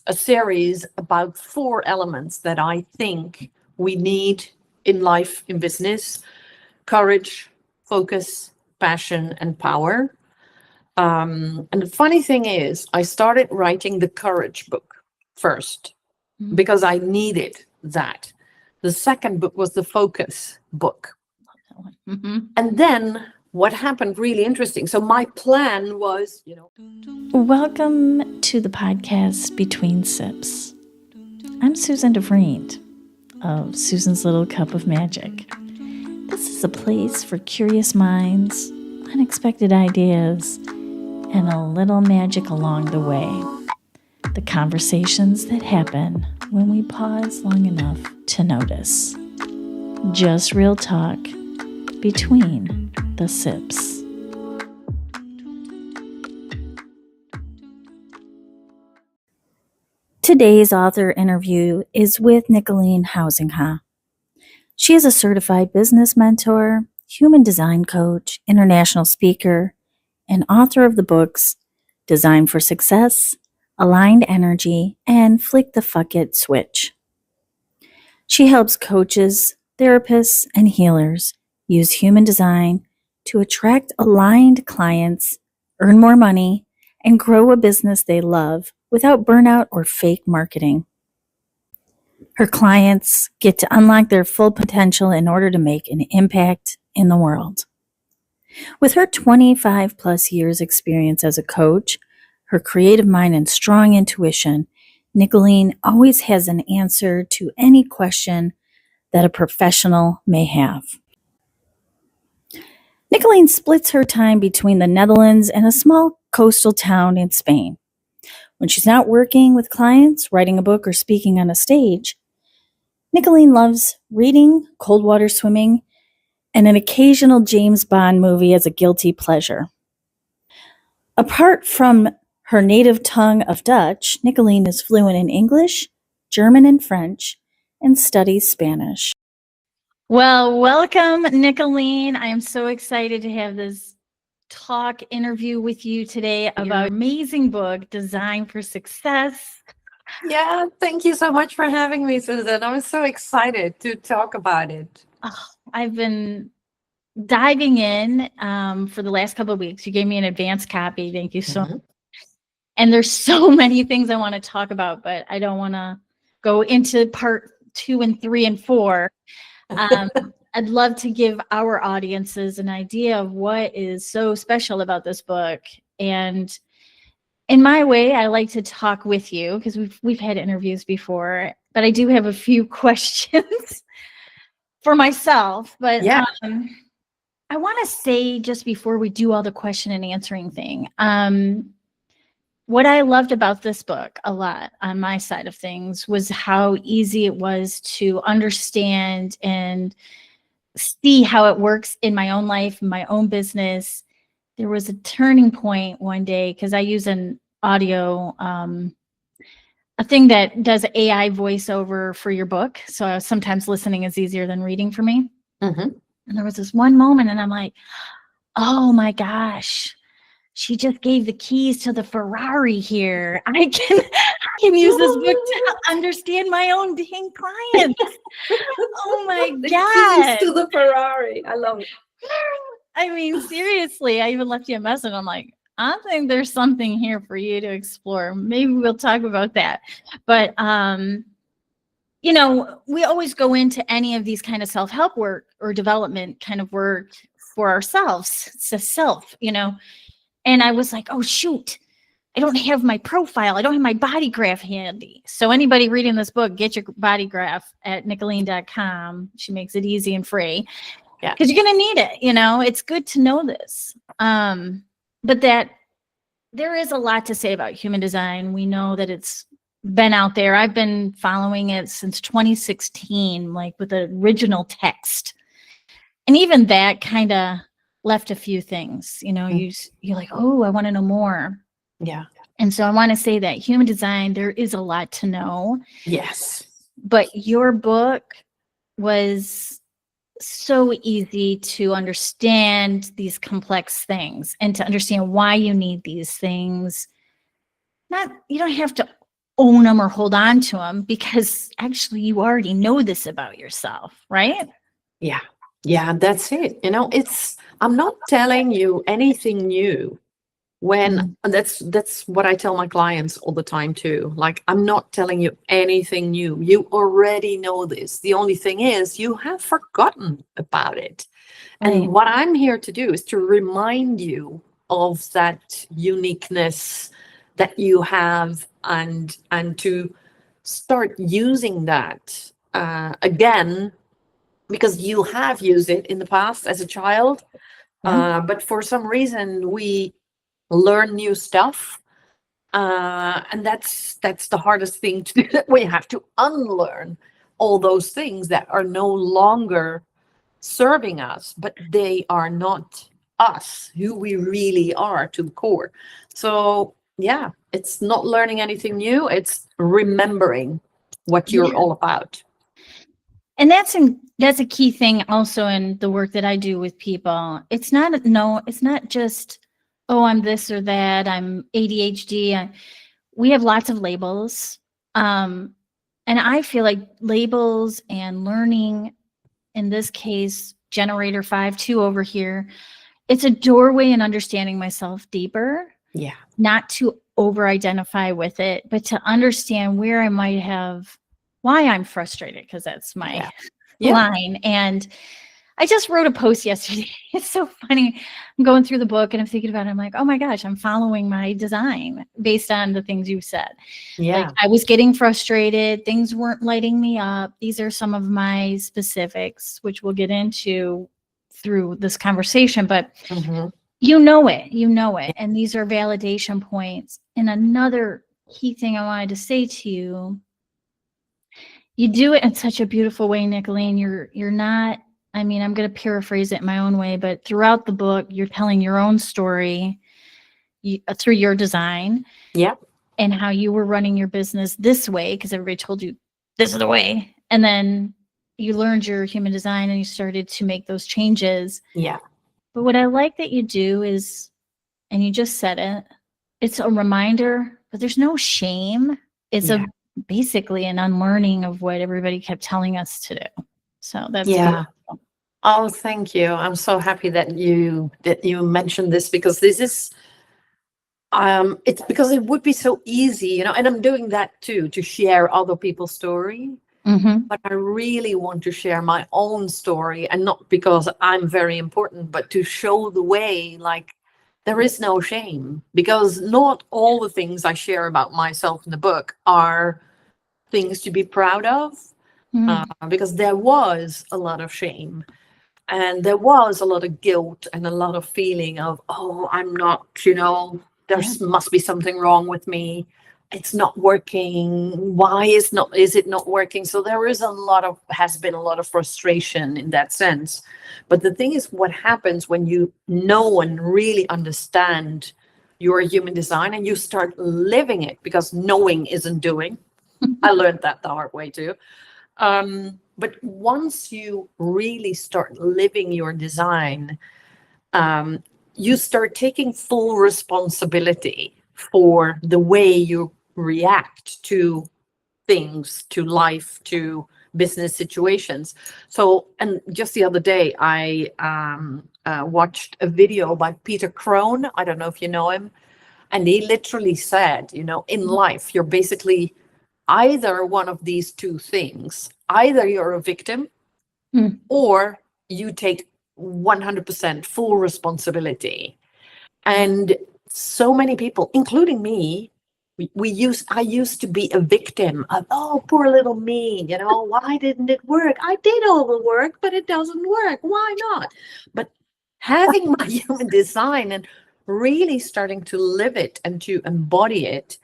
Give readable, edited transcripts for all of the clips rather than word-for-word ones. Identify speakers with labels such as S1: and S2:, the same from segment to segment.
S1: a series about 4 elements that I think we need in life, in business: courage, focus, passion, and power. And the funny thing is, I started writing the courage book first because I needed that. The second book was the focus book. And then what happened really interesting. So my plan was,
S2: Welcome to the podcast Between Sips. I'm Susan DeVriend of Susan's Little Cup of Magic. This is a place for curious minds, unexpected ideas, and a little magic along the way. The conversations that happen when we pause long enough to notice. Just real talk between the sips. Today's author interview is with Nicoline Huizinga. She is a certified business mentor, human design coach, international speaker, and author of the books Design for Success, Aligned Energy, and Flick the Fuck It Switch. She helps coaches, therapists, and healers use human design to attract aligned clients, earn more money, and grow a business they love without burnout or fake marketing. Her clients get to unlock their full potential in order to make an impact in the world. With her 25 plus years experience as a coach, her creative mind and strong intuition, Nicoline always has an answer to any question that a professional may have. Nicoline splits her time between the Netherlands and a small coastal town in Spain. When she's not working with clients, writing a book, or speaking on a stage, Nicoline loves reading, cold water swimming, and an occasional James Bond movie as a guilty pleasure. Apart from her native tongue of Dutch, Nicoline is fluent in English, German, and French, and studies Spanish. Well, welcome, Nicoline. I am so excited to have this talk interview with you today about your amazing book, Design for Success.
S1: Yeah, thank you so much for having me, Susan. I'm so excited to talk about it.
S2: Oh, I've been diving in for the last couple of weeks. You gave me an advance copy. Thank you so much. And there's so many things I want to talk about, but I don't want to go into part 2 and 3 and 4. I'd love to give our audiences an idea of what is so special about this book. And in my way, I like to talk with you because we've had interviews before, but I do have a few questions for myself. But
S1: yeah.
S2: I want to say, just before we do all the question and answering thing, what I loved about this book a lot on my side of things was how easy it was to understand and see how it works in my own life, my own business. There was a turning point one day because I use an audio, a thing that does AI voiceover for your book. So sometimes listening is easier than reading for me. And there was this one moment and I'm like, oh my gosh, she just gave the keys to the Ferrari here. I can use this book to understand my own dang clients. Oh my God.
S1: Keys to the Ferrari. I love it.
S2: I mean, seriously, I even left you a message. I'm like, I think there's something here for you to explore. Maybe we'll talk about that. But, you know, we always go into any of these kind of self-help work or development kind of work for ourselves. It's a self, you know. And I was like, oh, shoot, I don't have my profile. I don't have my body graph handy. So anybody reading this book, get your body graph at Nicoline.com. She makes it easy and free. Yeah, because you're going to need it. You know, it's good to know this. But that there is a lot to say about human design. We know that it's been out there. I've been following it since 2016, like with the original text. And even that kind of left a few things, you know, you're like, oh, I want to know more.
S1: Yeah.
S2: And so I want to say that human design, there is a lot to know.
S1: Yes.
S2: But your book was so easy to understand these complex things and to understand why you need these things. You don't have to own them or hold on to them, because actually you already know this about yourself, right?
S1: Yeah. Yeah, that's it. I'm not telling you anything new. And that's what I tell my clients all the time too. Like, I'm not telling you anything new. You already know this. The only thing is you have forgotten about it.
S2: Right.
S1: And what I'm here to do is to remind you of that uniqueness that you have, and to start using that again, because you have used it in the past as a child.
S2: Yeah.
S1: But for some reason we learn new stuff, and that's the hardest thing to do. We have to unlearn all those things that are no longer serving us, but they are not us, who we really are to the core. So yeah, it's not learning anything new, it's remembering what you're all about.
S2: And that's a key thing also in the work that I do with people. It's not just, oh, I'm this or that, I'm ADHD. We have lots of labels. And I feel like labels and learning, in this case, generator 5-2 over here, it's a doorway in understanding myself deeper.
S1: Yeah.
S2: Not to over-identify with it, but to understand where I might have, why I'm frustrated, because that's my line. And I just wrote a post yesterday. It's so funny. I'm going through the book and I'm thinking about it. I'm like, oh my gosh, I'm following my design based on the things you said.
S1: Yeah.
S2: Like, I was getting frustrated. Things weren't lighting me up. These are some of my specifics, which we'll get into through this conversation. But you know it. And these are validation points. And another key thing I wanted to say to you, you do it in such a beautiful way, Nicoline. You're not, I mean, I'm going to paraphrase it in my own way, but throughout the book, you're telling your own story through your design.
S1: Yep.
S2: And how you were running your business this way, because everybody told you this is the way. And then you learned your human design and you started to make those changes.
S1: Yeah.
S2: But what I like that you do is, and you just said it, it's a reminder, but there's no shame. It's basically an unlearning of what everybody kept telling us to do. So that's beautiful.
S1: Oh, thank you. I'm so happy that you mentioned this, because this is it's because it would be so easy, and I'm doing that too, to share other people's story. But I really want to share my own story, and not because I'm very important, but to show the way, like, there is no shame, because not all the things I share about myself in the book are things to be proud of, because there was a lot of shame, and there was a lot of guilt, and a lot of feeling of, oh, I'm not, there must be something wrong with me. It's not working. Why is it not working? So there is has been a lot of frustration in that sense. But the thing is, what happens when you know and really understand your human design and you start living it, because knowing isn't doing. I learned that the hard way too. But once you really start living your design, you start taking full responsibility for the way you react to things, to life, to business situations. So, and just the other day, I watched a video by Peter Crone. I don't know if you know him. And he literally said, in life, you're basically either one of these two things. Either you're a victim or you take 100% full responsibility. And so many people, including me, I used to be a victim of, oh, poor little me, why didn't it work? I did all the work, but it doesn't work. Why not? But having my human design and really starting to live it and to embody it,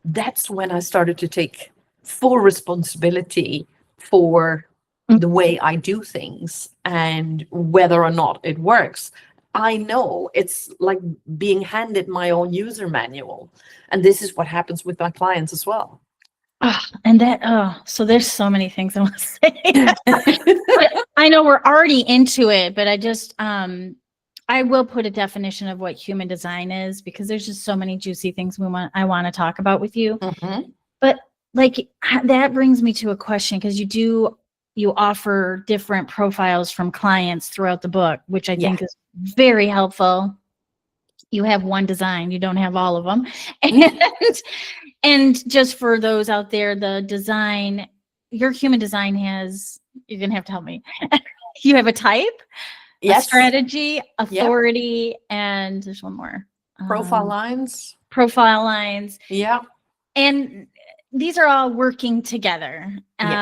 S1: that's when I started to take full responsibility for the way I do things and whether or not it works. I know it's like being handed my own user manual. And this is what happens with my clients as well.
S2: So there's so many things I want to say. But I know we're already into it, but I just, I will put a definition of what human design is, because there's just so many juicy things I want to talk about with you. But like that brings me to a question, because you offer different profiles from clients throughout the book, which I think is very helpful. You have one design, you don't have all of them. And just for those out there, the design, your human design has, you're going to have to help me. You have a type, a strategy, authority, and there's one more.
S1: Profile lines.
S2: Profile lines.
S1: Yeah.
S2: And these are all working together.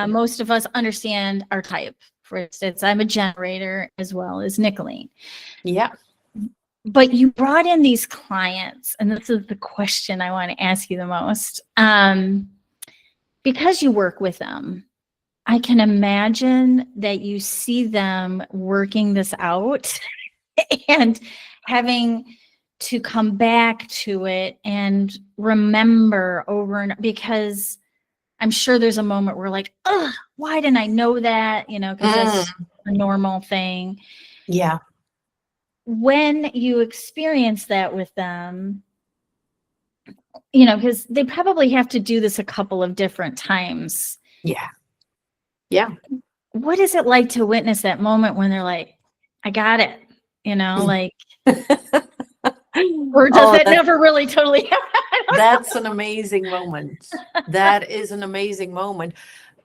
S2: Most of us understand our type. For instance, I'm a generator as well as Nicoline.
S1: Yeah.
S2: But you brought in these clients, and this is the question I want to ask you the most. Because you work with them, I can imagine that you see them working this out and having to come back to it and remember over and because I'm sure there's a moment where like, oh, why didn't I know that? You know, because that's a normal thing.
S1: Yeah.
S2: When you experience that with them, you know, because they probably have to do this a couple of different times.
S1: Yeah. Yeah.
S2: What is it like to witness that moment when they're like, I got it, you know, like, or does that never really totally happen?
S1: That's an amazing moment. That is an amazing moment.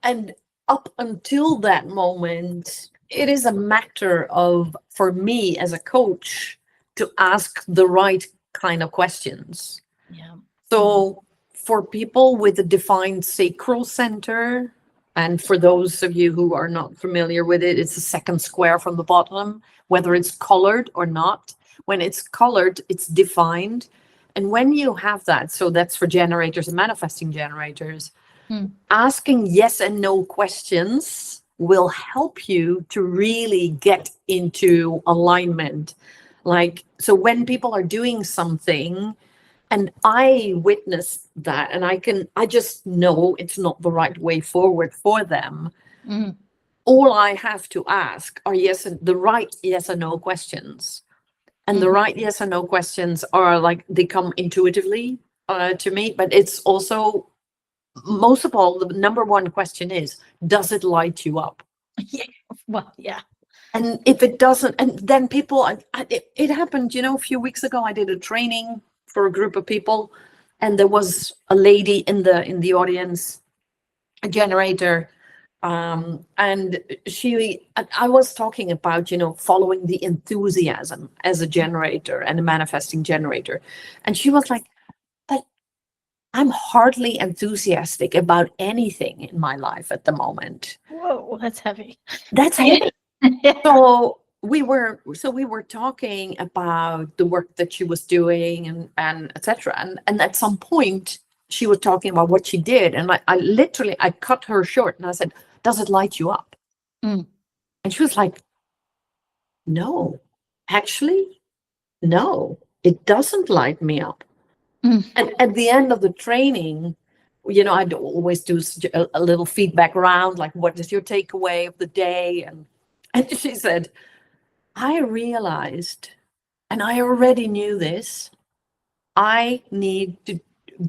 S1: And up until that moment, it is a matter of, for me as a coach, to ask the right kind of questions.
S2: Yeah.
S1: So for people with a defined sacral center, and for those of you who are not familiar with it, it's the second square from the bottom, whether it's colored or not. When it's colored, it's defined. And when you have that, so that's for generators and manifesting generators, asking yes and no questions will help you to really get into alignment. Like, so when people are doing something, and I witness that, and I just know it's not the right way forward for them. All I have to ask are the right yes or no questions. And the right yes or no questions are like, they come intuitively to me, but it's also, most of all, the number one question is, does it light you up?
S2: Yeah. Well, yeah.
S1: And if it doesn't, and then people, it happened, you know, a few weeks ago, I did a training for a group of people, and there was a lady in the audience, a generator, and I was talking about, you know, following the enthusiasm as a generator and a manifesting generator. And she was like, but I'm hardly enthusiastic about anything in my life at the moment.
S2: Whoa, that's heavy.
S1: That's heavy. So we were talking about the work that she was doing and etc. And at some point she was talking about what she did. And I literally cut her short and I said, does it light you up? And she was like, no, actually, no, it doesn't light me up. And at the end of the training, you know, I'd always do a little feedback round, like, what is your takeaway of the day? And she said, I realized, and I already knew this, I need to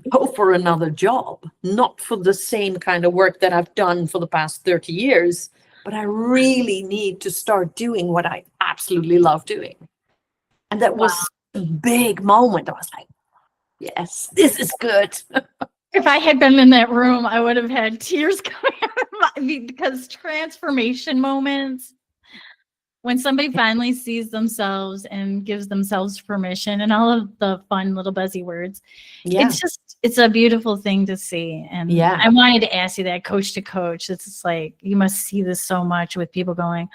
S1: go for another job, not for the same kind of work that I've done for the past 30 years, but I really need to start doing what I absolutely love doing. And that was a big moment. I was like, yes, this is good.
S2: If I had been in that room, I would have had tears coming out of my, because transformation moments, when somebody finally sees themselves and gives themselves permission and all of the fun little buzzy words, it's a beautiful thing to see. And I wanted to ask you that, coach to coach. It's just like, you must see this so much with people going,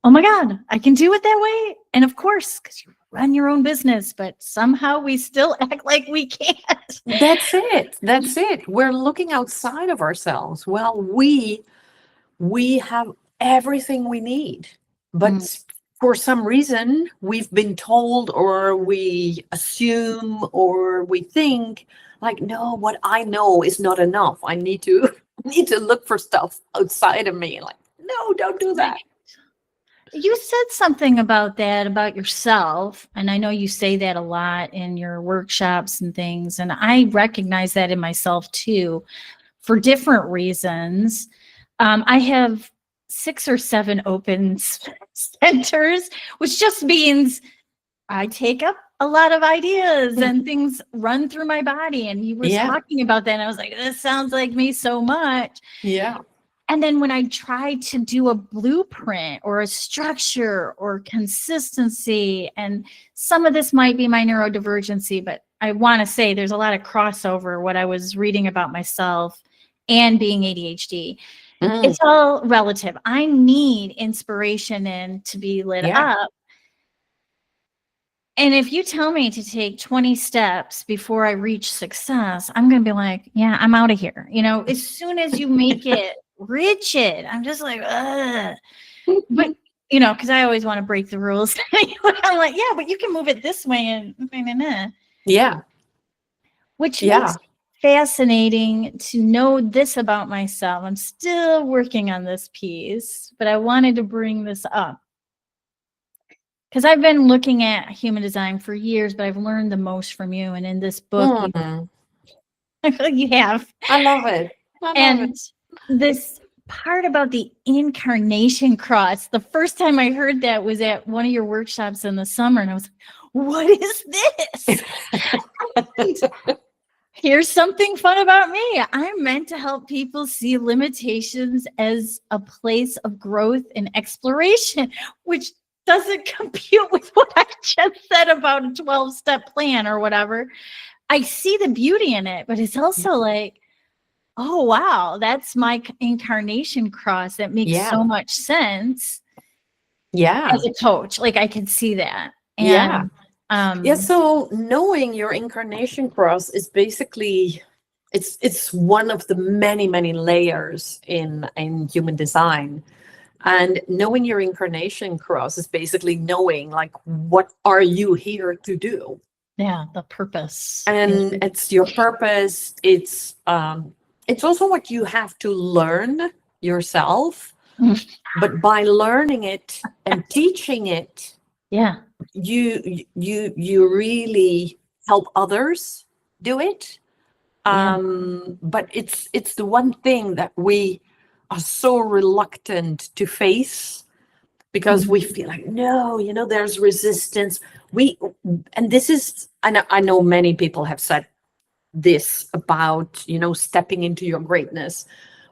S2: oh my God, I can do it that way. And of course, because you run your own business, but somehow we still act like we can't.
S1: That's it. We're looking outside of ourselves. Well, we have everything we need. But for some reason, we've been told, or we assume, or we think like, no, what I know is not enough. I need to look for stuff outside of me. Like, no, don't do that.
S2: You said something about that, about yourself. And I know you say that a lot in your workshops and things. And I recognize that in myself too, for different reasons. I have 6 or 7 open centers, which just means I take up a lot of ideas and things run through my body. And you were talking about that, and I was like, this sounds like me so much.
S1: Yeah.
S2: And then when I try to do a blueprint or a structure or consistency, and some of this might be my neurodivergency, but I want to say there's a lot of crossover, what I was reading about myself and being ADHD. It's all relative. I need inspiration and to be lit up. And if you tell me to take 20 steps before I reach success, I'm going to be like, yeah, I'm out of here. You know, as soon as you make it rigid, I'm just like, ugh. But, you know, because I always want to break the rules. I'm like, yeah, but you can move it this way. And
S1: Yeah.
S2: Which makes it fascinating to know this about myself. I'm still working on this piece, but I wanted to bring this up. Because I've been looking at human design for years, but I've learned the most from you. And in this book, you have.
S1: I love it.
S2: This part about the incarnation cross, the first time I heard that was at one of your workshops in the summer. And I was like, what is this? Here's something fun about me. I'm meant to help people see limitations as a place of growth and exploration, which doesn't compute with what I just said about a 12-step plan or whatever. I see the beauty in it, but it's also like, oh, wow, that's my incarnation cross. That makes so much sense.
S1: Yeah.
S2: As a coach, like I can see that. And,
S1: so knowing your incarnation cross is basically, it's one of the many, many layers in human design. And knowing your incarnation cross is basically knowing, like, what are you here to do?
S2: Yeah, the purpose.
S1: And it's your purpose. It's also what you have to learn yourself. But by learning it and teaching it, you really help others do it. But it's the one thing that we are so reluctant to face, because we feel like, no, you know, there's resistance. And this is, I know many people have said this about, you know, stepping into your greatness.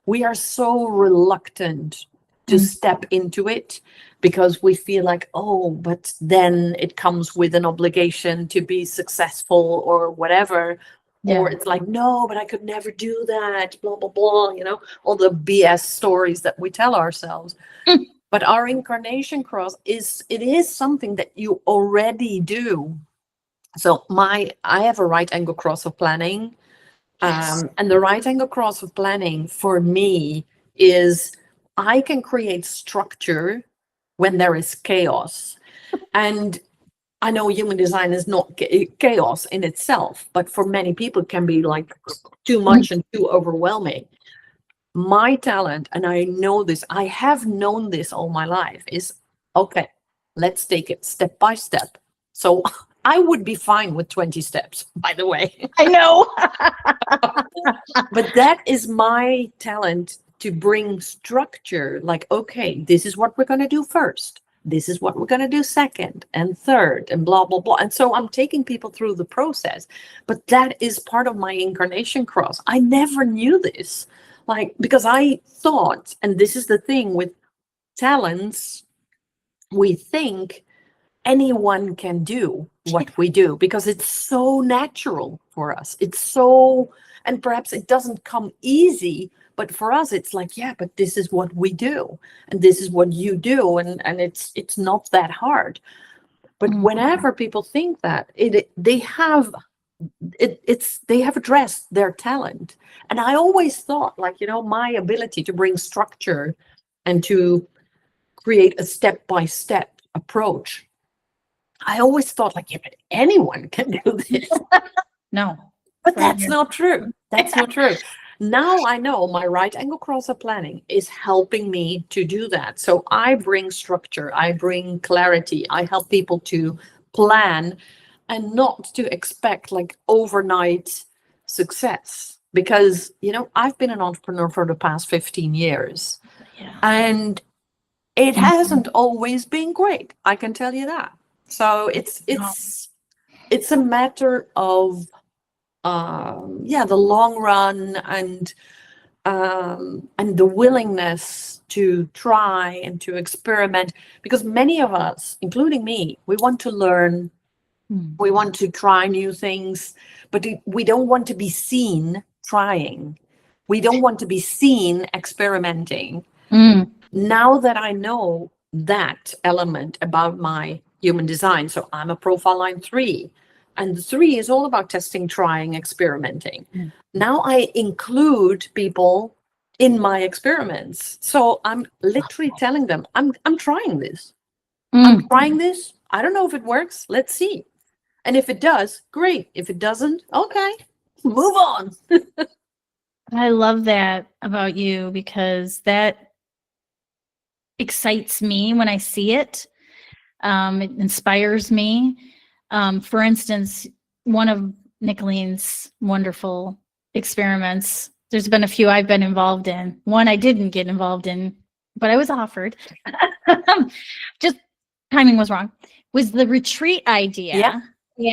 S1: We are so reluctant to step into it because we feel like, oh, but then it comes with an obligation to be successful or whatever. Or it's like, no, but I could never do that, blah, blah, blah, you know, all the BS stories that we tell ourselves. But our incarnation cross is something that you already do. So I have a right angle cross of planning. And the right angle cross of planning for me is I can create structure when there is chaos. And I know human design is not chaos in itself, but for many people it can be like too much and too overwhelming. My talent, and I know this, I have known this all my life, is, okay, let's take it step by step. So I would be fine with 20 steps, by the way.
S2: I know.
S1: But that is my talent, to bring structure, like, okay, this is what we're going to do first. This is what we're going to do second and third and blah, blah, blah. And so I'm taking people through the process. But that is part of my incarnation cross. I never knew this. Like, because I thought, and this is the thing with talents, we think anyone can do what we do because it's so natural for us. It's so, and perhaps it doesn't come easy, but for us, it's like, yeah, but this is what we do, and this is what you do, and it's not that hard. But whenever people think that, they have addressed their talent. And I always thought, like, you know, my ability to bring structure and to create a step-by-step approach, I always thought, like, yeah, but anyone can do this.
S2: No.
S1: But that's not true. That's not true. Now I know my right angle crosser planning is helping me to do that. So I bring structure, I bring clarity, I help people to plan and not to expect like overnight success. Because, I've been an entrepreneur for the past 15 years
S2: Yeah.
S1: and it hasn't always been great. I can tell you that. So it's a matter of the long run and the willingness to try and to experiment, because many of us, including me, we want to learn, we want to try new things, but we don't want to be seen trying. We don't want to be seen experimenting. Now that I know that element about my human design, so I'm a profile line 3, and the 3 is all about testing, trying, experimenting. Now I include people in my experiments. So I'm literally telling them, I'm trying this. I'm trying this. I don't know if it works. Let's see. And if it does, great. If it doesn't, okay, move on.
S2: I love that about you, because that excites me when I see it. It inspires me. For instance, one of Nicoline's wonderful experiments, there's been a few I've been involved in. One I didn't get involved in, but I was offered. Just timing was wrong. Was the retreat idea.
S1: Yeah.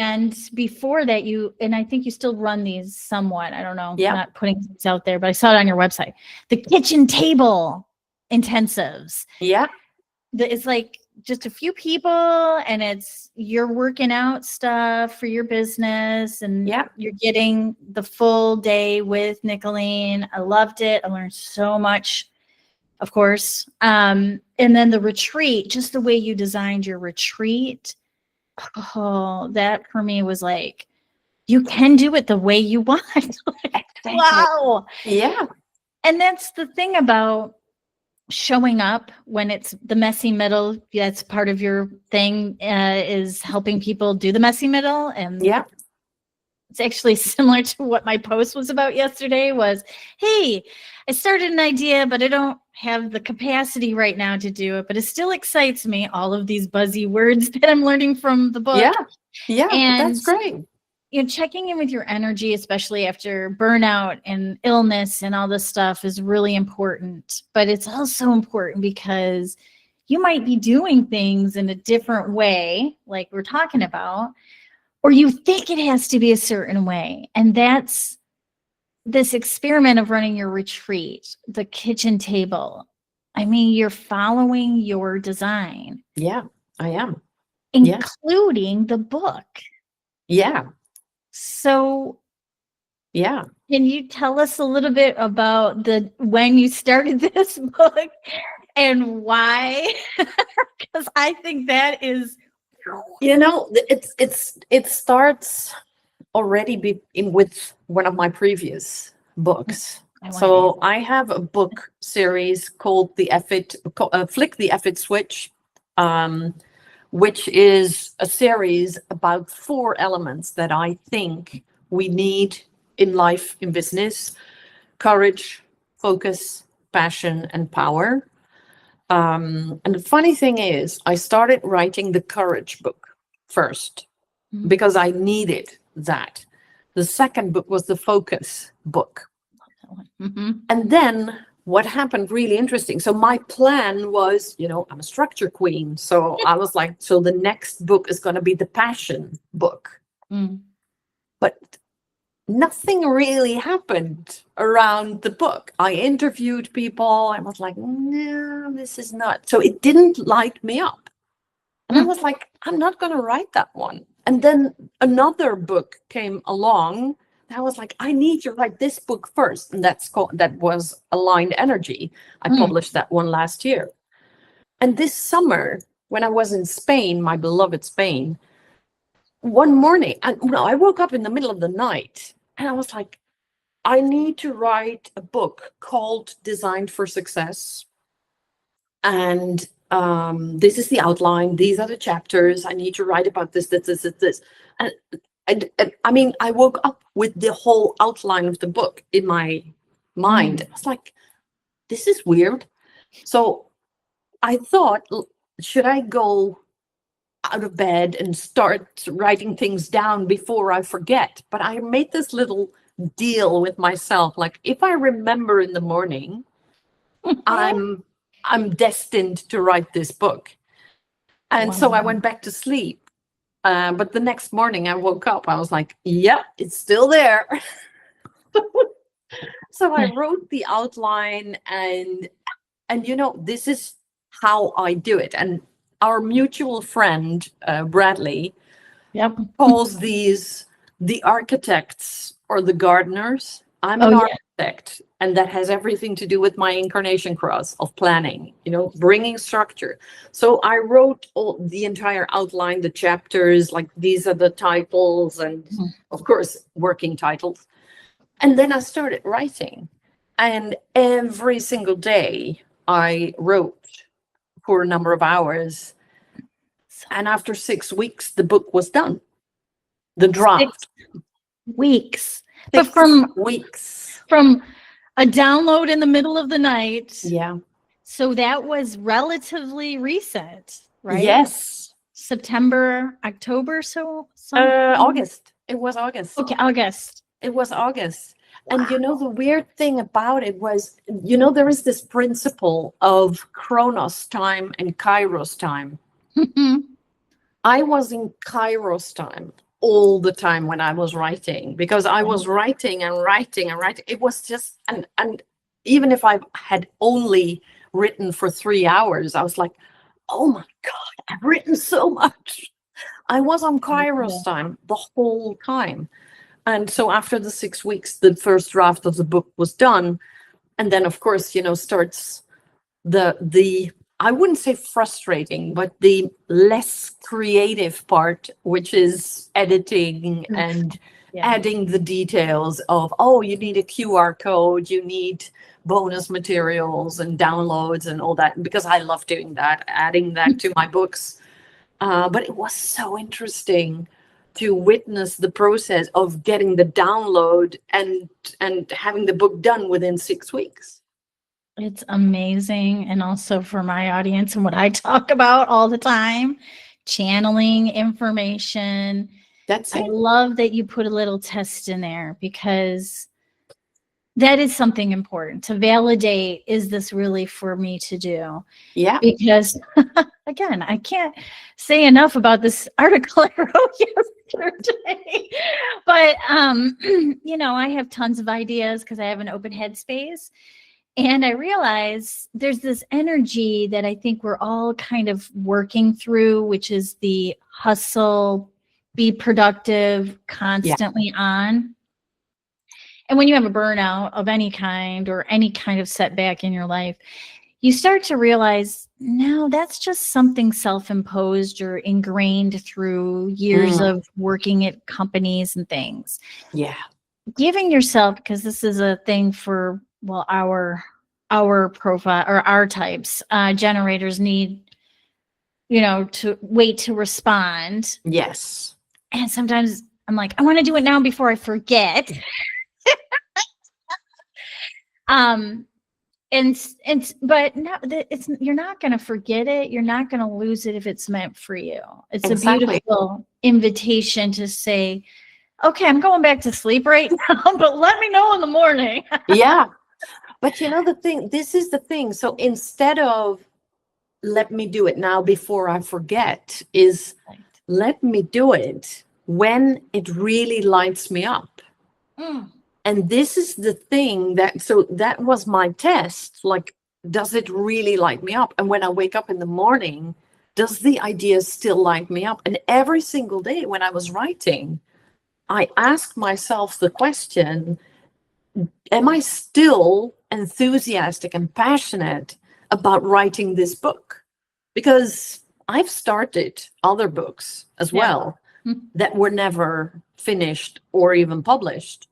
S2: And before that, and I think you still run these somewhat. I don't know.
S1: Yeah.
S2: Not putting things out there, but I saw it on your website. The kitchen table intensives.
S1: Yeah.
S2: It's like just a few people, and you're working out stuff for your business, and you're getting the full day with Nicoline. I loved it. I learned so much, of course. And then the retreat, just the way you designed your retreat. Oh, that for me was like, you can do it the way you want. Wow.
S1: Yeah.
S2: And that's the thing about showing up when it's the messy middle. That's part of your thing, is helping people do the messy middle. And it's actually similar to what my post was about yesterday was, hey, I started an idea, but I don't have the capacity right now to do it, but it still excites me. All of these buzzy words that I'm learning from the book.
S1: Yeah,
S2: and
S1: that's great.
S2: Checking in with your energy, especially after burnout and illness and all this stuff, is really important. But it's also important because you might be doing things in a different way, like we're talking about, or you think it has to be a certain way. And that's this experiment of running your retreat, the kitchen table. I mean, you're following your design.
S1: Yeah, I am.
S2: Including the book.
S1: Yeah.
S2: So, can you tell us a little bit about when you started this book and why? Because I think that is,
S1: it starts already with one of my previous books. So I have a book series called Flick the Effort Switch, which is a series about 4 elements that I think we need in life, in business: courage, focus, passion, and power. And the funny thing is, I started writing the courage book first because I needed that. The second book was the focus book. And then what happened really interesting. So my plan was, I'm a structure queen. So I was like, so the next book is going to be the passion book. But nothing really happened around the book. I interviewed people. I was like, no, this is not. So it didn't light me up. And I was like, I'm not going to write that one. And then another book came along. I was like, I need to write this book first. And that was Aligned Energy. I published that one last year. And this summer, when I was in Spain, my beloved Spain, one morning, I woke up in the middle of the night and I was like, I need to write a book called Designed for Success. And this is the outline. These are the chapters. I need to write about this. And I mean, I woke up with the whole outline of the book in my mind. I was like, this is weird. So I thought, should I go out of bed and start writing things down before I forget? But I made this little deal with myself, like if I remember in the morning, I'm destined to write this book. And so I went back to sleep. But the next morning I woke up, I was like, yep, it's still there. So I wrote the outline, and this is how I do it. And our mutual friend, Bradley, calls these the architects or the gardeners. I'm an architect, and that has everything to do with my incarnation cross of planning, bringing structure. So I wrote the entire outline, the chapters, like these are the titles, and of course, working titles. And then I started writing, and every single day I wrote for a number of hours. And after 6 weeks, the book was done. The draft.
S2: 6 weeks.
S1: 6 weeks.
S2: From a download in the middle of the night.
S1: Yeah.
S2: So that was relatively recent, right?
S1: Yes.
S2: September, October,
S1: August. It was August.
S2: Okay, August.
S1: It was August. Wow. And the weird thing about it was, there is this principle of Chronos time and Kairos time. I was in Kairos time all the time when I was writing, because I was writing and writing and writing. It was just, and even if I had only written for 3 hours, I was like, oh my God, I've written so much. I was on Kairos time the whole time. And so after the 6 weeks, the first draft of the book was done. And then, of course, starts the I wouldn't say frustrating, but the less creative part, which is editing and adding the details of, you need a QR code, you need bonus materials and downloads and all that, because I love doing that, adding that to my books. But it was so interesting to witness the process of getting the download and having the book done within 6 weeks.
S2: It's amazing. And also for my audience and what I talk about all the time, channeling information.
S1: That's it.
S2: I love that you put a little test in there, because that is something important to validate. Is this really for me to do?
S1: Yeah.
S2: Because again, I can't say enough about this article I wrote yesterday. But I have tons of ideas because I have an open headspace. And I realize there's this energy that I think we're all kind of working through, which is the hustle, be productive, constantly on. And when you have a burnout of any kind or any kind of setback in your life, you start to realize, no, that's just something self-imposed or ingrained through years of working at companies and things.
S1: Yeah.
S2: Giving yourself, because this is a thing for, our profile or our types, generators need, to wait to respond.
S1: Yes.
S2: And sometimes I'm like, I want to do it now before I forget. But no, you're not going to forget it. You're not going to lose it if it's meant for you. It's a beautiful invitation to say, okay, I'm going back to sleep right now, but let me know in the morning.
S1: Yeah. But this is the thing. So instead of let me do it now before I forget, is let me do it when it really lights me up. And this is the thing that was my test. Like, does it really light me up? And when I wake up in the morning, does the idea still light me up? And every single day when I was writing, I asked myself the question, am I still enthusiastic and passionate about writing this book? Because I've started other books as well that were never finished or even published.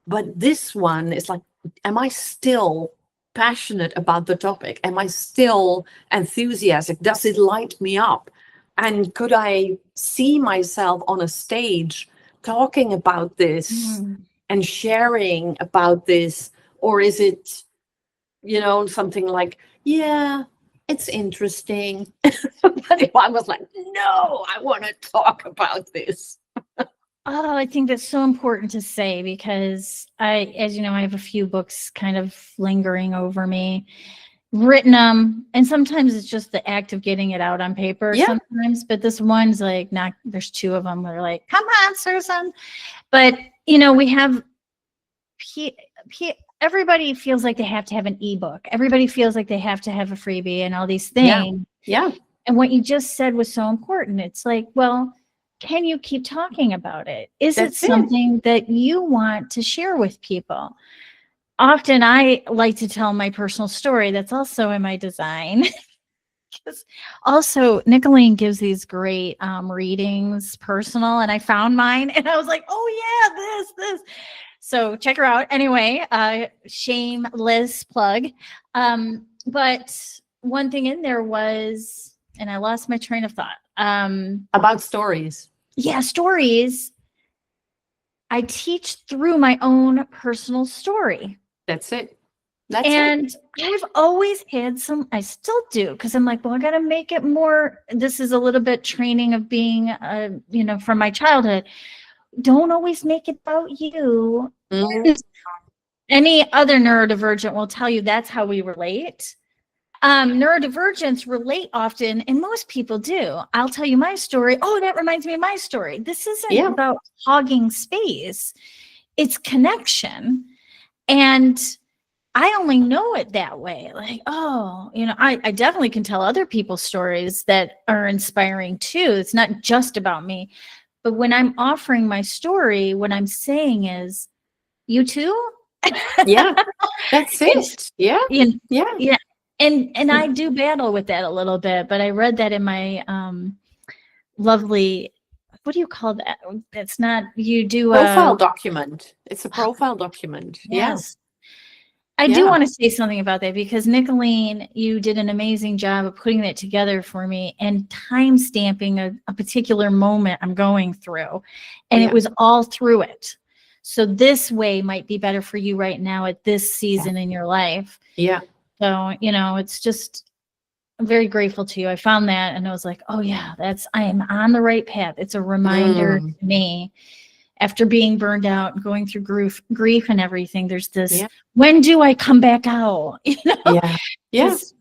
S1: But this one is like, am I still passionate about the topic? Am I still enthusiastic? Does it light me up? And could I see myself on a stage talking about this and sharing about this Or is it, something like, yeah, it's interesting. But if I was like, no, I want to talk about this.
S2: Oh, I think that's so important to say because as you know, I have a few books kind of lingering over me, written them, and sometimes it's just the act of getting it out on paper sometimes, but this one's like, not, there's two of them that are like, come on, Susan. But, we have, everybody feels like they have to have an ebook. Everybody feels like they have to have a freebie and all these things.
S1: Yeah.
S2: And what you just said was so important. It's like, well, can you keep talking about it? Is it something that you want to share with people? Often I like to tell my personal story that's also in my design. Also, Nicoline gives these great readings, personal, and I found mine and I was like, oh yeah, this. So check her out. Anyway, shameless plug. But one thing in there was, and I lost my train of thought.
S1: About stories. Yeah,
S2: stories. I teach through my own personal story.
S1: That's it.
S2: I've always had I still do, because I'm like, well, I got to make it more. This is a little bit training of being, from my childhood. Don't always make it about you. Mm-hmm. Any other neurodivergent will tell you that's how we relate. Neurodivergents relate often, and most people do. I'll tell you my story. Oh, that reminds me of my story. This isn't about hogging space. It's connection. And I only know it that way. Like, I definitely can tell other people's stories that are inspiring too. It's not just about me. But when I'm offering my story, what I'm saying is, you too?
S1: Yeah, that's it. Yeah.
S2: Yeah. And I do battle with that a little bit, but I read that in my lovely, what do you call that? It's not, you do
S1: profile document. It's a profile document.
S2: Yes. I do want to say something about that because Nicoline, you did an amazing job of putting that together for me and time stamping a particular moment I'm going through. And it was all through it. So this way might be better for you right now at this season in your life.
S1: Yeah.
S2: So, it's just, I'm very grateful to you. I found that and I was like, oh yeah, I am on the right path. It's a reminder to me after being burned out and going through grief and everything. There's this, when do I come back out?
S1: Yeah. Yes.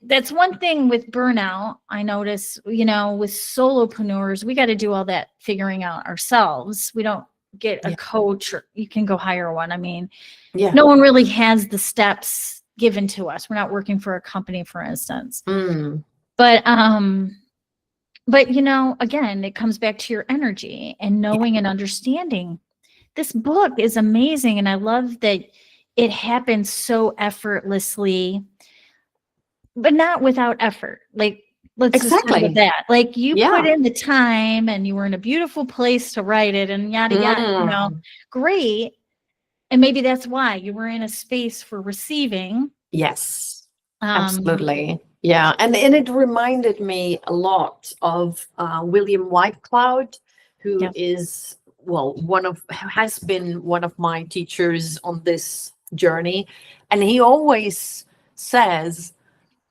S2: That's one thing with burnout. I notice, with solopreneurs, we got to do all that figuring out ourselves. We don't get a coach, or you can go hire one. I mean, no one really has the steps given to us. We're not working for a company, for instance. But again, it comes back to your energy and knowing and understanding. This book is amazing, and I love that it happens so effortlessly, but not without effort. Like, let's just start with that. Like, you put in the time, and you were in a beautiful place to write it, and yada yada. Great. And maybe that's why you were in a space for receiving.
S1: Yes, absolutely. Yeah. And it reminded me a lot of William Whitecloud, who is, has been one of my teachers on this journey. And he always says,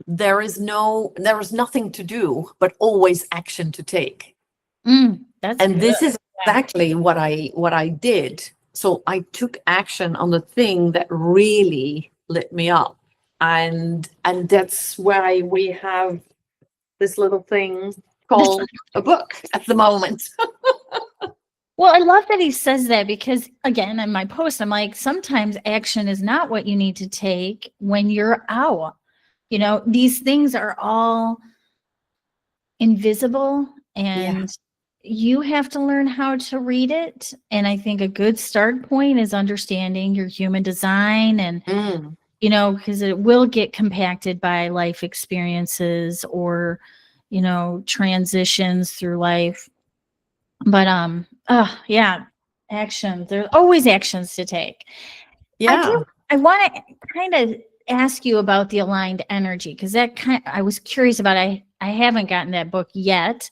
S1: there is nothing to do, but always action to take. This is exactly what I did. So I took action on the thing that really lit me up. And that's why we have this little thing called a book at the moment.
S2: Well, I love that he says that because, again, in my post, I'm like, sometimes action is not what you need to take when you're out. These things are all invisible, and you have to learn how to read it. And I think a good start point is understanding your human design and, because it will get compacted by life experiences or, transitions through life. But, action. There's always actions to take.
S1: Yeah.
S2: I want to kind of ask you about the aligned energy, because I was curious about. I haven't gotten that book yet.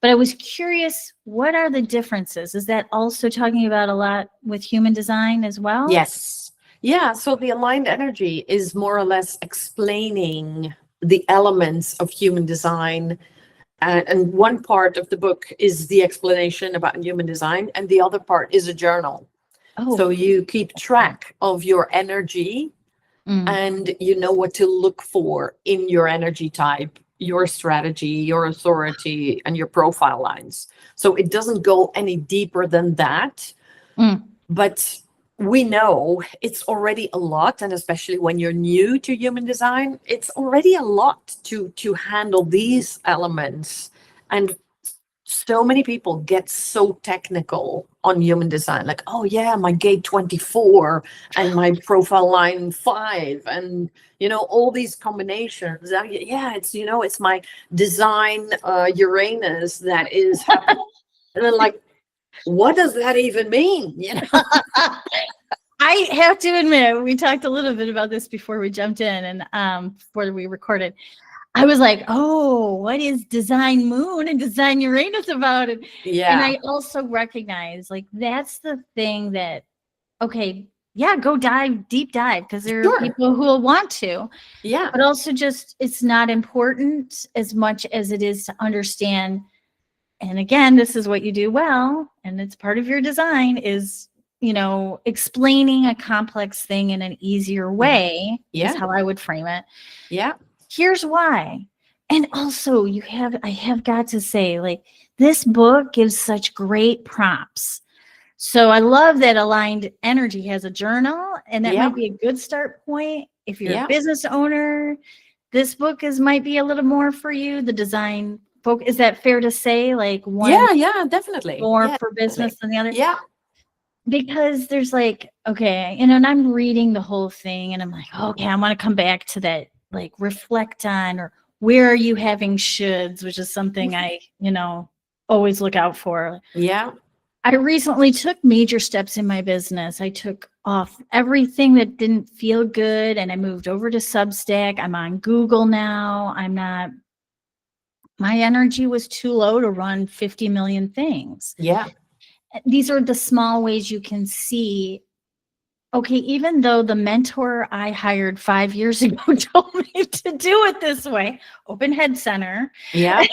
S2: But I was curious, what are the differences? Is that also talking about a lot with human design as well?
S1: Yes. Yeah, so the aligned energy is more or less explaining the elements of human design. And one part of the book is the explanation about human design, and the other part is a journal.
S2: Oh,
S1: So you keep track of your energy and you know what to look for in your energy type, your strategy, your authority, and your profile lines. So it doesn't go any deeper than that.
S2: Mm.
S1: But we know it's already a lot, and especially when you're new to human design, it's already a lot to handle these elements. And so many people get so technical on human design, like, oh yeah, my gate 24 and my profile line 5, and all these combinations. Yeah, it's my design Uranus that is happening. And then, like, what does that even mean?
S2: I have to admit, we talked a little bit about this before we jumped in and before we recorded. I was like, oh, what is design moon and design Uranus about? And I also recognize, like, that's the thing that, okay, yeah, go deep dive, because there are people who will want to.
S1: Yeah.
S2: But also just, it's not important as much as it is to understand. And again, this is what you do well, and it's part of your design, is explaining a complex thing in an easier way is how I would frame it.
S1: Yeah.
S2: Here's why. And also I have got to say, like, this book gives such great prompts. So I love that Aligned Energy has a journal, and that might be a good start point. If you're a business owner, this book might be a little more for you. The design book, is that fair to say? Like, one
S1: definitely
S2: more for business than the other?
S1: Yeah.
S2: Because there's like, okay, and I'm reading the whole thing and I'm like, okay, I want to come back to that, like, reflect on, or where are you having shoulds, which is something I, always look out for.
S1: Yeah.
S2: I recently took major steps in my business. I took off everything that didn't feel good, and I moved over to Substack. I'm on Google now. My energy was too low to run 50 million things.
S1: Yeah.
S2: These are the small ways you can see, okay, even though the mentor I hired 5 years ago told me to do it this way, open head center.
S1: Yeah.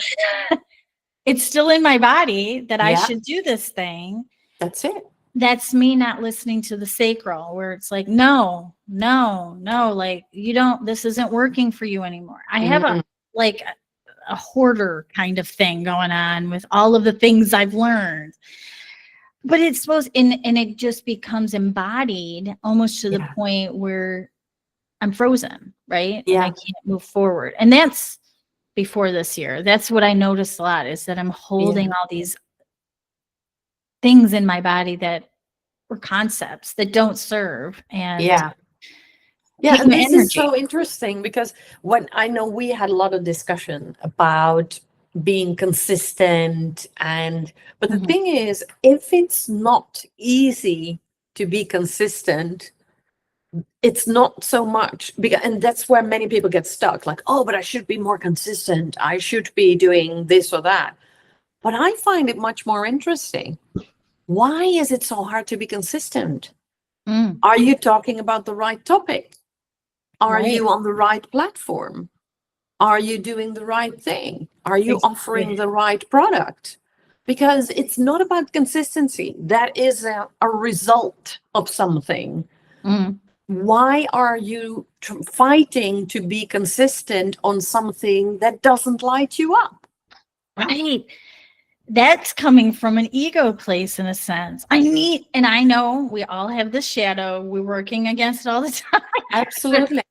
S2: It's still in my body that I should do this thing.
S1: That's it.
S2: That's me not listening to the sacral, where it's like, no, like, this isn't working for you anymore. I have a hoarder kind of thing going on with all of the things I've learned. But it's supposed, and it just becomes embodied almost to the point where I'm frozen, right?
S1: Yeah.
S2: And I can't move forward. And that's before this year. That's what I noticed a lot, is that I'm holding all these things in my body that were concepts that don't serve. And
S1: and this is so interesting, because when I know we had a lot of discussion about being consistent, but the thing is, if it's not easy to be consistent, it's not so much, and that's where many people get stuck, like, oh, but I should be more consistent, I should be doing this or that. But I find it much more interesting. Why is it so hard to be consistent? Are you talking about the right topic? Are you on the right platform? Are you doing the right thing? Are you offering the right product? Because it's not about consistency. That is a result of something. Why are you fighting to be consistent on something that doesn't light you up?
S2: Right. That's coming from an ego place, in a sense. And I know we all have the shadow. We're working against it all the time.
S1: Absolutely.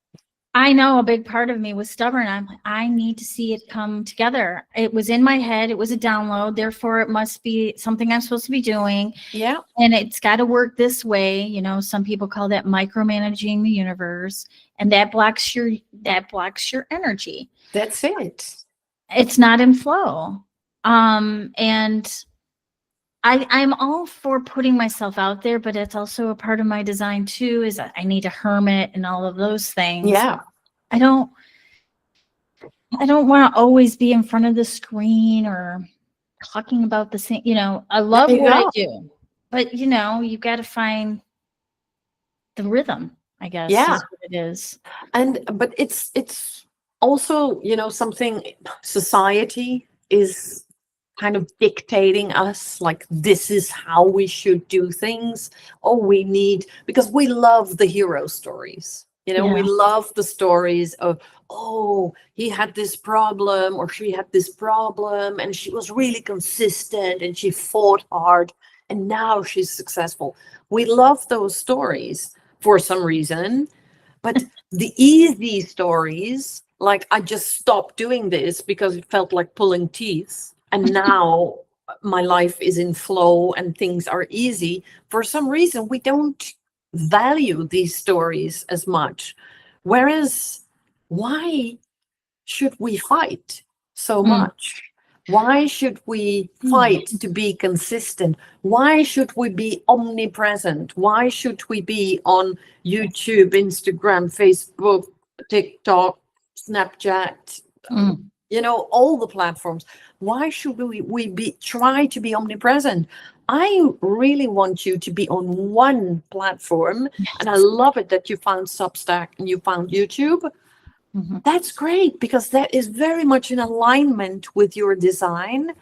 S2: I know a big part of me was stubborn. I'm like, I need to see it come together. It was in my head. It was a download. Therefore, it must be something I'm supposed to be doing.
S1: Yeah.
S2: And it's got to work this way. Some people call that micromanaging the universe, and that blocks your energy.
S1: That's it.
S2: It's not in flow. And I'm all for putting myself out there, but it's also a part of my design too, is I need a hermit and all of those things.
S1: Yeah.
S2: I don't want to always be in front of the screen or talking about the same, I love what I do, but you've got to find the rhythm. I guess
S1: Yeah.
S2: is what it is.
S1: But it's also, something society is kind of dictating us, like this is how we should do things. Oh, because we love the hero stories. We
S2: Yeah.
S1: love the stories of, oh, he had this problem or she had this problem and she was really consistent and she fought hard and now she's successful. We love those stories for some reason. But the easy stories, like I just stopped doing this because it felt like pulling teeth, and now my life is in flow and things are easy. For some reason, we don't value these stories as much. Whereas, why should we fight so
S2: Mm.
S1: much? Why should we fight to be consistent? Why should we be omnipresent? Why should we be on YouTube, Instagram, Facebook, TikTok, Snapchat,
S2: Mm.
S1: all the platforms? Why should we try to be omnipresent? I really want you to be on one platform, and I love it that you found Substack and you found YouTube.
S2: Mhm.
S1: That's great, because that is very much in alignment with your design.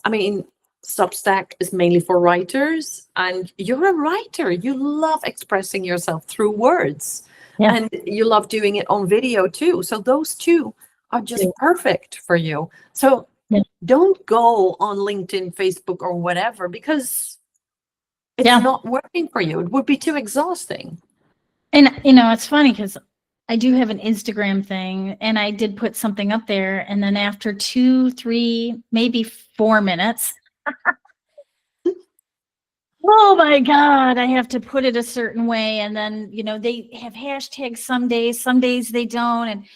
S1: I mean, Substack is mainly for writers, and you're a writer. You love expressing yourself through words,
S2: Yeah.
S1: and you love doing it on video too. So those two are just
S2: Yeah.
S1: perfect for you. So
S2: Yeah.
S1: don't go on LinkedIn, Facebook, or whatever, because it's
S2: Yeah.
S1: not working for you. It would be too exhausting.
S2: And it's funny because I do have an Instagram thing, and I did put something up there, and then after 2, 3, maybe 4 minutes, oh my God, I have to put it a certain way. And then, they have hashtags some days they don't.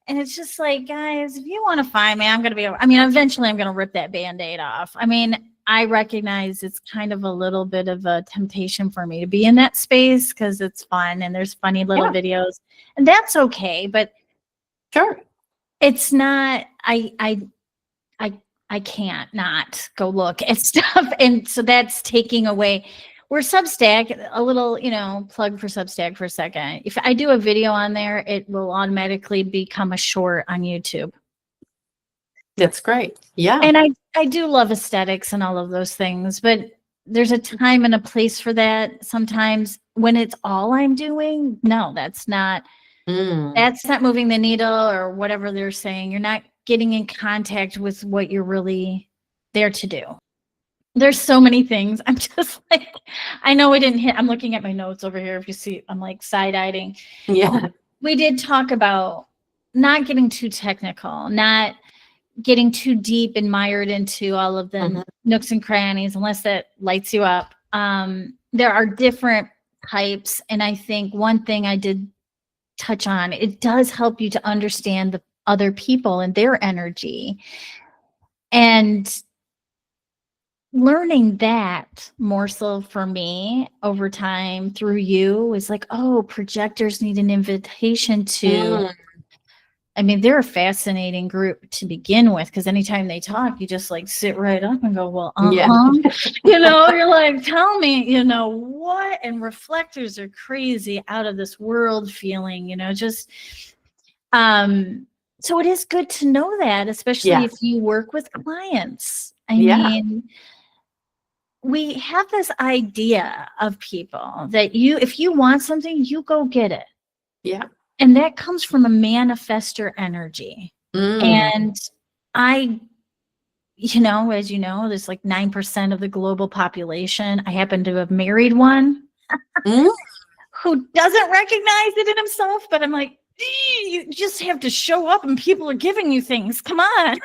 S2: And it's just like, guys, if you want to find me, eventually I'm going to rip that Band-Aid off. I mean, I recognize it's kind of a little bit of a temptation for me to be in that space because it's fun and there's funny little videos, and that's okay. But
S1: Sure.
S2: it's not, I can't not go look at stuff. And so that's taking away where Substack, a little, plug for Substack for a second. If I do a video on there, it will automatically become a short on YouTube.
S1: That's great. Yeah.
S2: And I do love aesthetics and all of those things, but there's a time and a place for that. Sometimes when it's all I'm doing, no, that's not moving the needle or whatever they're saying. You're not getting in contact with what you're really there to do. There's so many things. I'm just like, I know we didn't hit, I'm looking at my notes over here. If you see, I'm like side-eyeing.
S1: Yeah.
S2: We did talk about not getting too technical, not getting too deep and mired into all of the nooks and crannies, unless that lights you up. There are different types. And I think one thing I did touch on, it does help you to understand the other people and their energy. And learning that more so for me over time through you is like, oh, projectors need an invitation to, they're a fascinating group to begin with, because anytime they talk, you just like sit right up and go, well, you're like, tell me, what? And reflectors are crazy, out of this world feeling, so it is good to know that, especially if you work with clients. I mean, we have this idea of people that if you want something, you go get it.
S1: Yeah.
S2: And that comes from a manifestor energy. And as you know, there's like 9% of the global population. I happen to have married one who doesn't recognize it in himself, but I'm like, you just have to show up and people are giving you things. Come on.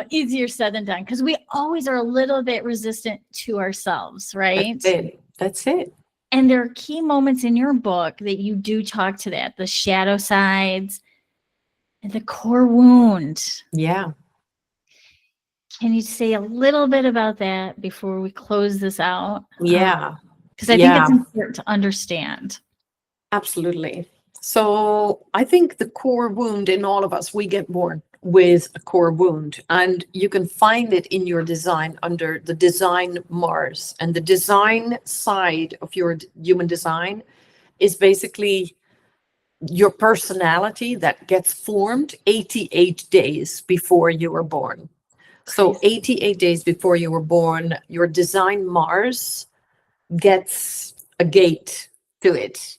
S2: Easier said than done, because we always are a little bit resistant to ourselves, right?
S1: That's it.
S2: And there are key moments in your book that you do talk to that, the shadow sides and the core wound.
S1: Yeah.
S2: Can you say a little bit about that before we close this out?
S1: Yeah.
S2: Because I think it's important to understand.
S1: Absolutely. So I think the core wound in all of us, we get born with a core wound. And you can find it in your design under the design Mars. And the design side of your human design is basically your personality that gets formed 88 days before you were born. So 88 days before you were born, your design Mars gets a gate to it.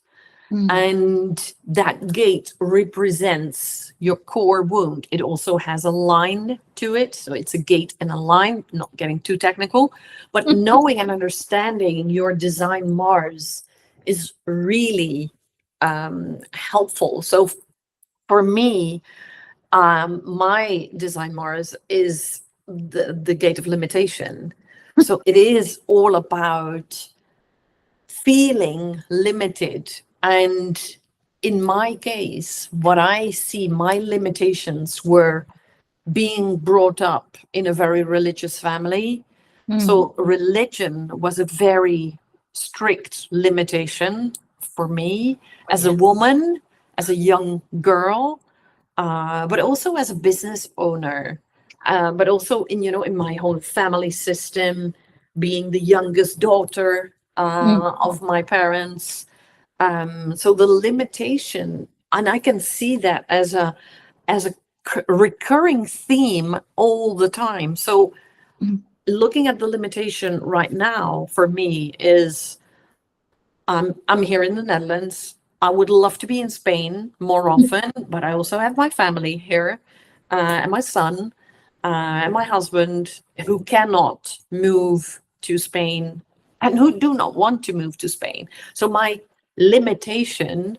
S1: And that gate represents your core wound. It also has a line to it. So it's a gate and a line, not getting too technical, but knowing and understanding your design Mars is really helpful. So for me, my design Mars is the gate of limitation. So it is all about feeling limited. And in my case, what I see, my limitations were being brought up in a very religious family. So religion was a very strict limitation for me as a woman, as a young girl, but also as a business owner, but also in my whole family system, being the youngest daughter of my parents. So the limitation, and I can see that as a recurring theme all the time. So looking at the limitation right now for me is I'm here in the Netherlands. I would love to be in Spain more often, but I also have my family here, and my son, and my husband, who cannot move to Spain and who do not want to move to Spain. So my limitation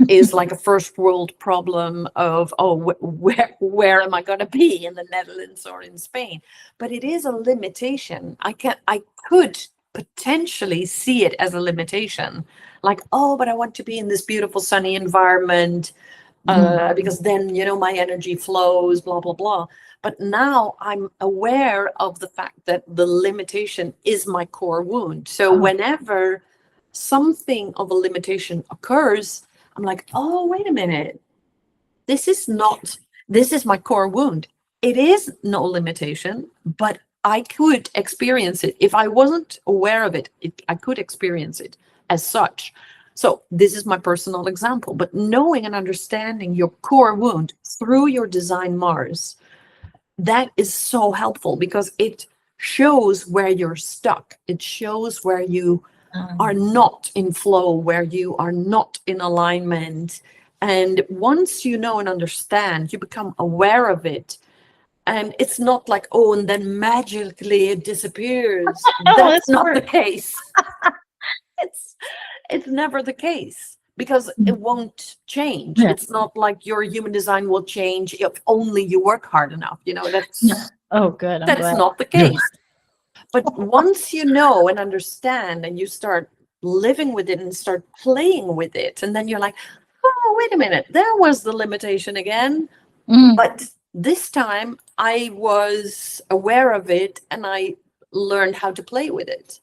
S1: is like a first world problem of, where am I going to be, in the Netherlands or in Spain? But it is a limitation. I could potentially see it as a limitation, like, but I want to be in this beautiful sunny environment, because then my energy flows, blah blah blah. But now I'm aware of the fact that the limitation is my core wound. So whenever something of a limitation occurs, I'm like, wait a minute, this is my core wound. It is no limitation, but I could experience it. If I wasn't aware of it, I could experience it as such. So this is my personal example, but knowing and understanding your core wound through your design Mars, that is so helpful because it shows where you're stuck. It shows where you are not in flow, where you are not in alignment. And once you know and understand, you become aware of it. And it's not like, and then magically it disappears. That's not the case. It's never the case because it won't change. Yeah. It's not like your human design will change if only you work hard enough. That's
S2: good.
S1: That's not the case. But once you know and understand and you start living with it and start playing with it, and then you're like, wait a minute, there was the limitation again. But this time I was aware of it and I learned how to play with it.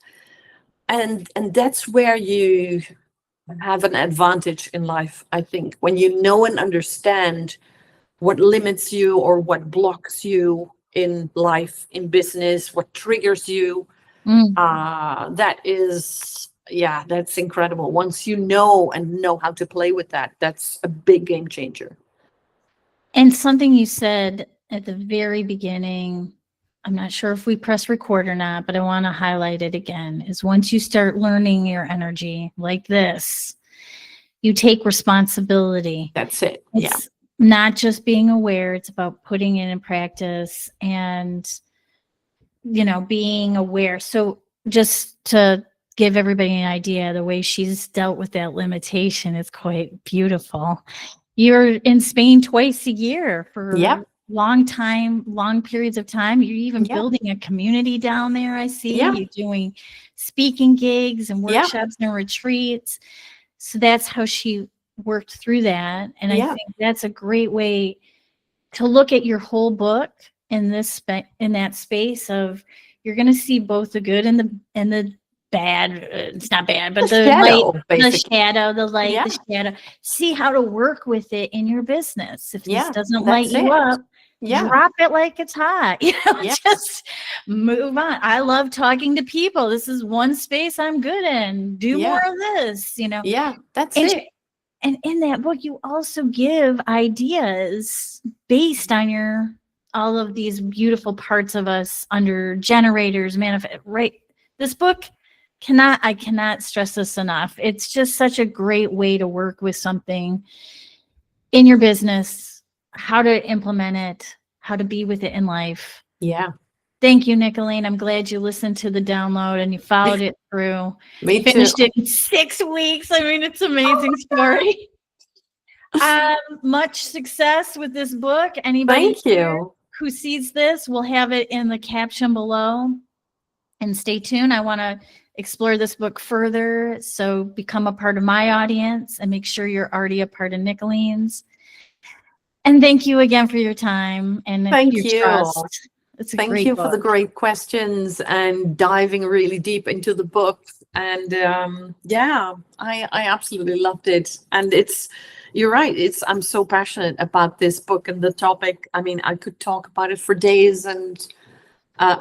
S1: And that's where you have an advantage in life, I think, when you know and understand what limits you or what blocks you in life, in business, what triggers you. That's incredible. Once you know how to play with that, that's a big game changer.
S2: And something you said at the very beginning, I'm not sure if we press record or not, but I want to highlight it again, is once you start learning your energy like this, you take responsibility.
S1: That's it.
S2: It's not just being aware, it's about putting it in practice and, being aware. So just to give everybody an idea, the way she's dealt with that limitation is quite beautiful. You're in Spain twice a year for long periods of time. You're even building a community down there. I see you're doing speaking gigs and workshops and retreats. So that's how she worked through that. And I think that's a great way to look at your whole book in that space of, you're going to see both the good and the bad. It's not bad, but the
S1: shadow,
S2: light, the shadow, the light, the shadow. See how to work with it in your business. If this doesn't light you up, drop it like it's hot.
S1: Yeah.
S2: Just move on. I love talking to people. This is one space I'm good in. Do more of this,
S1: Yeah, that's
S2: And
S1: it.
S2: And in that book, you also give ideas based on all of these beautiful parts of us under generators, manifest, right? This book I cannot stress this enough. It's just such a great way to work with something in your business, how to implement it, how to be with it in life.
S1: Yeah.
S2: Thank you, Nicoline. I'm glad you listened to the download and you followed it through.
S1: Me too.
S2: Finished it in 6 weeks. I mean, it's an amazing story. Much success with this book. Anybody
S1: Thank you.
S2: who sees this, will have it in the caption below. And stay tuned. I want to explore this book further. So become a part of my audience and make sure you're already a part of Nicoline's. And thank you again for your time and
S1: Thank
S2: your
S1: you.
S2: trust. It's a
S1: Thank
S2: great
S1: you
S2: book.
S1: for the great questions and diving really deep into the book. And yeah, I absolutely loved it. And you're right. I'm so passionate about this book and the topic. I mean, I could talk about it for days and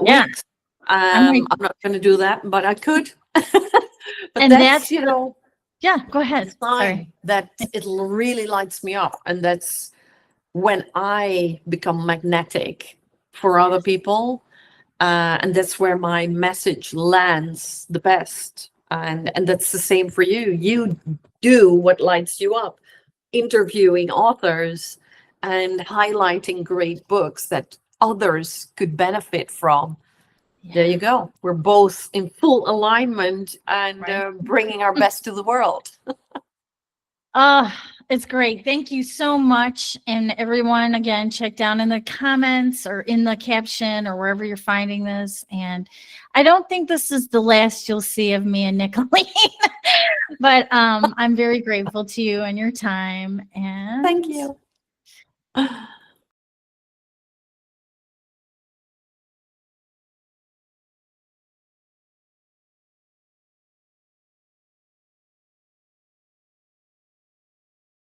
S1: weeks. I'm not going to do that, but I could. But that's
S2: yeah, go ahead. Sorry.
S1: That it really lights me up. And that's when I become magnetic for other people. And that's where my message lands the best. And that's the same for you. You do what lights you up, interviewing authors and highlighting great books that others could benefit from. Yeah. There you go. We're both in full alignment and bringing our best to the world.
S2: It's great. Thank you so much. And everyone, again, check down in the comments or in the caption or wherever you're finding this. And I don't think this is the last you'll see of me and Nicoline, but I'm very grateful to you and your time. And
S1: thank you.